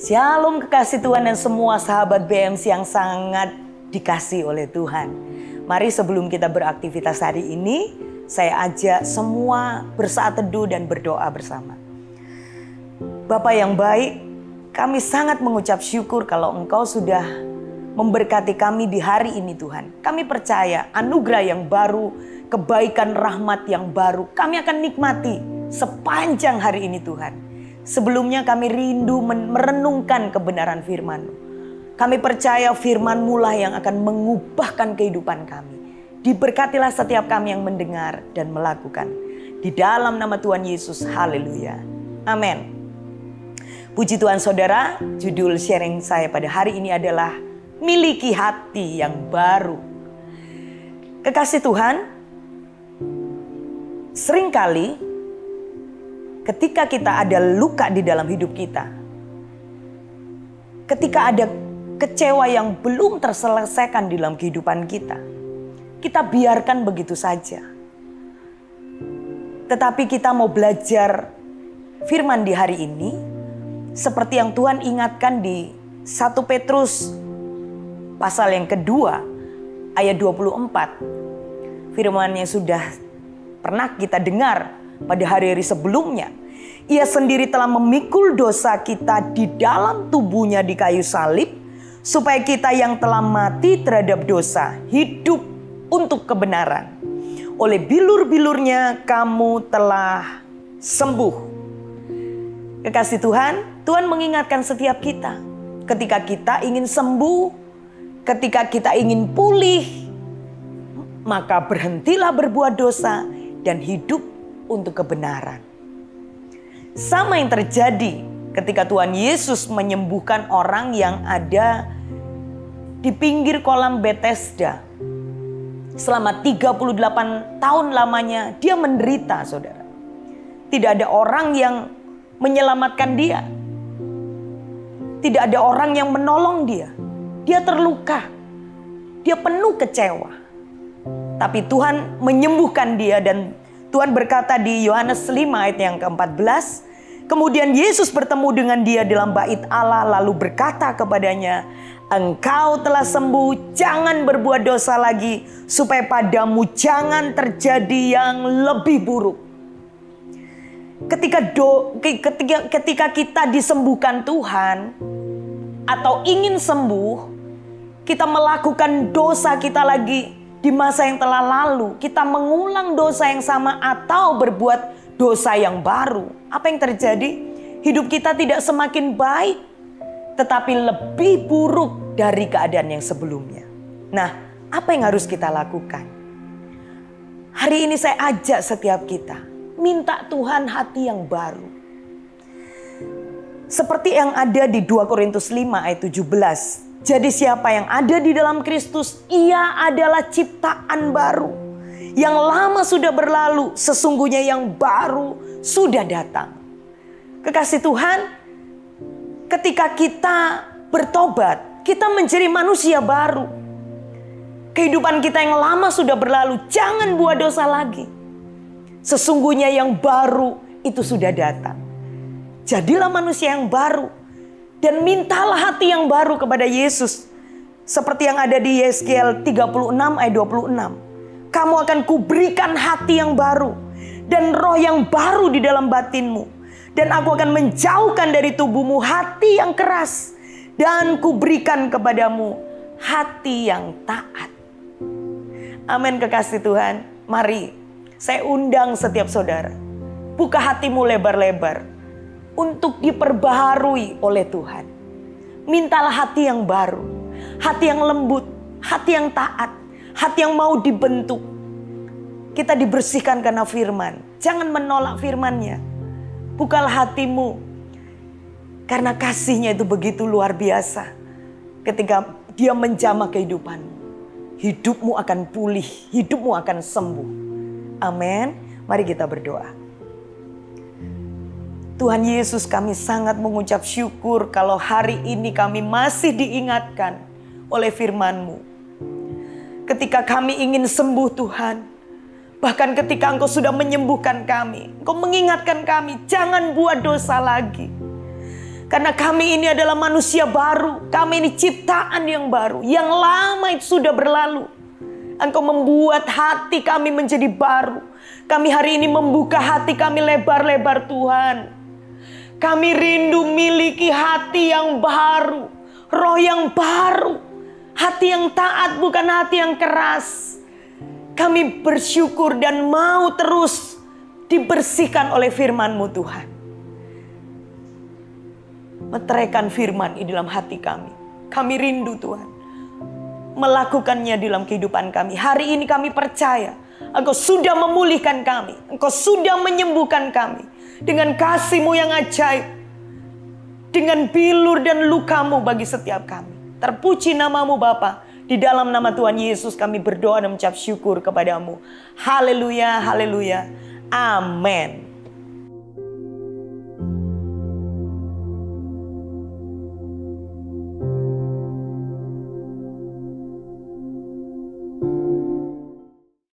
Shalom kekasih Tuhan dan semua sahabat BMC yang sangat dikasih oleh Tuhan. Mari sebelum kita beraktivitas hari ini, saya ajak semua bersaat teduh dan berdoa bersama. Bapa yang baik, kami sangat mengucap syukur kalau Engkau sudah memberkati kami di hari ini Tuhan. Kami percaya anugerah yang baru, kebaikan rahmat yang baru, kami akan nikmati sepanjang hari ini Tuhan. Sebelumnya kami rindu merenungkan kebenaran firman-Mu. Kami percaya firman-Mu lah yang akan mengubahkan kehidupan kami. Diberkatilah setiap kami yang mendengar dan melakukan. Di dalam nama Tuhan Yesus, haleluya. Amin. Puji Tuhan saudara, judul sharing saya pada hari ini adalah miliki hati yang baru. Kekasih Tuhan, seringkali ketika kita ada luka di dalam hidup kita, ketika ada kecewa yang belum terselesaikan di dalam kehidupan kita, kita biarkan begitu saja. Tetapi kita mau belajar firman di hari ini, seperti yang Tuhan ingatkan di 1 Petrus pasal yang kedua ayat 24. Firman yang sudah pernah kita dengar pada hari-hari sebelumnya. Ia sendiri telah memikul dosa kita di dalam tubuhnya di kayu salib, supaya kita yang telah mati terhadap dosa hidup untuk kebenaran. Oleh bilur-bilurnya kamu telah sembuh. Kekasih Tuhan, Tuhan mengingatkan setiap kita. Ketika kita ingin sembuh, ketika kita ingin pulih, maka berhentilah berbuat dosa dan hidup untuk kebenaran. Sama yang terjadi ketika Tuhan Yesus menyembuhkan orang yang ada di pinggir kolam Bethesda. Selama 38 tahun lamanya dia menderita, saudara. Tidak ada orang yang menyelamatkan dia. Tidak ada orang yang menolong dia. Dia terluka. Dia penuh kecewa. Tapi Tuhan menyembuhkan dia dan Tuhan berkata di Yohanes 5 ayat yang ke-14. Kemudian Yesus bertemu dengan dia dalam bait Allah lalu berkata kepadanya, engkau telah sembuh, jangan berbuat dosa lagi, supaya padamu jangan terjadi yang lebih buruk. Ketika kita disembuhkan Tuhan atau ingin sembuh, kita melakukan dosa kita lagi di masa yang telah lalu, kita mengulang dosa yang sama atau berbuat dosa yang baru. Apa yang terjadi? Hidup kita tidak semakin baik, tetapi lebih buruk dari keadaan yang sebelumnya. Nah, apa yang harus kita lakukan? Hari ini saya ajak setiap kita, minta Tuhan hati yang baru. Seperti yang ada di 2 Korintus 5 ayat 17. Jadi siapa yang ada di dalam Kristus, ia adalah ciptaan baru. Yang lama sudah berlalu, sesungguhnya yang baru sudah datang. Kekasih Tuhan, ketika kita bertobat, kita menjadi manusia baru. Kehidupan kita yang lama sudah berlalu, jangan buat dosa lagi. Sesungguhnya yang baru itu sudah datang. Jadilah manusia yang baru. Dan mintalah hati yang baru kepada Yesus. Seperti yang ada di Yeskiel 36 ayat 26. Kamu akan kuberikan hati yang baru. Dan roh yang baru di dalam batinmu. Dan aku akan menjauhkan dari tubuhmu hati yang keras. Dan kuberikan kepadamu hati yang taat. Amin kekasih Tuhan. Mari saya undang setiap saudara. Buka hatimu lebar-lebar. Untuk diperbaharui oleh Tuhan. Mintalah hati yang baru. Hati yang lembut. Hati yang taat. Hati yang mau dibentuk. Kita dibersihkan karena firman. Jangan menolak firman-Nya. Bukalah hatimu. Karena kasih-Nya itu begitu luar biasa. Ketika Dia menjamah kehidupanmu. Hidupmu akan pulih. Hidupmu akan sembuh. Amin. Mari kita berdoa. Tuhan Yesus, kami sangat mengucap syukur kalau hari ini kami masih diingatkan oleh firman-Mu. Ketika kami ingin sembuh Tuhan, bahkan ketika Engkau sudah menyembuhkan kami, Engkau mengingatkan kami, jangan buat dosa lagi. Karena kami ini adalah manusia baru. Kami ini ciptaan yang baru. Yang lama itu sudah berlalu. Engkau membuat hati kami menjadi baru. Kami hari ini membuka hati kami lebar-lebar Tuhan. Kami rindu miliki hati yang baru. Roh yang baru. Hati yang taat, bukan hati yang keras. Kami bersyukur dan mau terus dibersihkan oleh firman-Mu Tuhan. Meteraikan firman di dalam hati kami. Kami rindu Tuhan melakukannya dalam kehidupan kami. Hari ini kami percaya Engkau sudah memulihkan kami. Engkau sudah menyembuhkan kami. Dengan kasih-Mu yang ajaib. Dengan bilur dan luka-Mu bagi setiap kami. Terpuji nama-Mu Bapa. Di dalam nama Tuhan Yesus kami berdoa dan mengucap syukur kepadamu. Haleluya, haleluya. Amin.